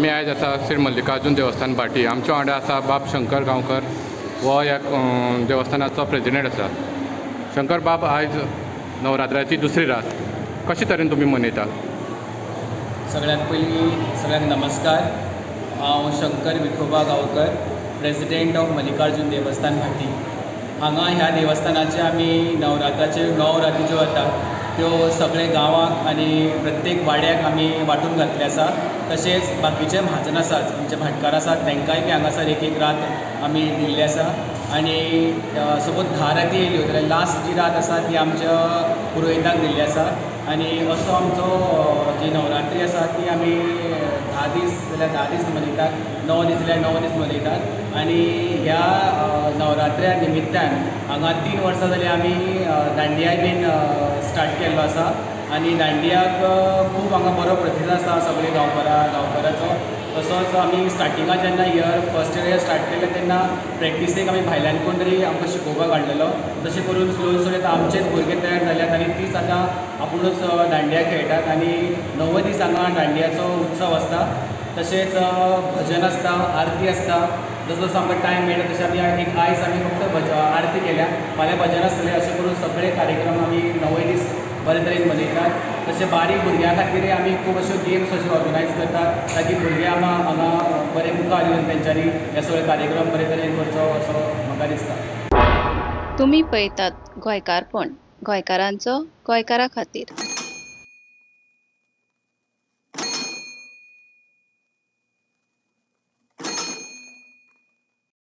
आमी आयज आसा श्री मल्लिकार्जुन देवस्थान भाटी. आमच्या वांगडा आसा बाब शंकर गांवकर, हो ह्या देवस्थानाचो प्रेजिडेंट आसा. शंकर बाब, आयज नवरात्राची दुसरी रात कशे तरेन तुमी मनयता? सगळ्यात पयलीं सगळ्यांक नमस्कार. हांव शंकर विठोबा गांवकर, प्रेजिडेंट ऑफ मल्लिकार्जुन देवस्थान भाटी. हांगा ह्या देवस्थानाचे आमी नवरात्राचे 9 राती ज्यो जाता त्यो सगळे गांवांक आनी प्रत्येक वाड्याक आमी वांटून घातले आसा. तशेंच बाकीचे महाजन आसात, आमचे भाटकार आसात, तांकांय बी हांगासर एक रात आमी दिल्ली आसा. आनी सपोज 10 राती येयल्यो जाल्यार लास्ट जी रात आसा ती आमच्या पुरोहिताक दिल्ली आसा. आनी असो आमचो जी नवरात्री आसा ती आमी 10 दीस जाल्यार 10 दीस मनयतात, 9 दीस जाल्यार 9 दीस मनयतात. आनी ह्या नवरात्र्या निमित्तान हांगा 3 वर्सां जालीं आमी दांडिया बीन स्टार्ट केल्लो आसा. आनी दांडियाक खूब हांगा बरो प्रतिसाद आसा सगळे गांवकाराचो. तसोच आमी स्टार्टिंगाक जेन्ना फर्स्ट इयर स्टार्ट केलें तेन्ना प्रॅक्टिसेक आमी भायल्यान कोण तरी आमकां शिकोवपाक हाडलेलो. तशें करून स्लो आतां आमचेच भुरगे तयार जाल्यात आनी तीच आतां आपुणूच दांडिया खेळटात. आनी 9 दीस हांगा दांडियाचो उत्सव आसता. तशेंच भजन आसता, आरती आसता. जसो जसो आमकां टायम मेळटा तशें आमी आयज आमी फक्त आरती केल्या, फाल्यां भजन आसतलें. अशें करून सगळे कार्यक्रम आमी 9 दीस बरे तरेन मनयतात. तशें बारीक भुरग्यां खातीर आमी खूब अश्यो गेम्स अश्यो ऑर्गनायज करतात ताकी भुरगे हांगा बरे मुखार येवन तेंच्यांनी हे सगळे कार्यक्रम बरे तरेन करचो असो म्हाका दिसता. तुम्ही पळयतात गोंयकारपण, गोंयकारांचो गोंयकारा खातीर.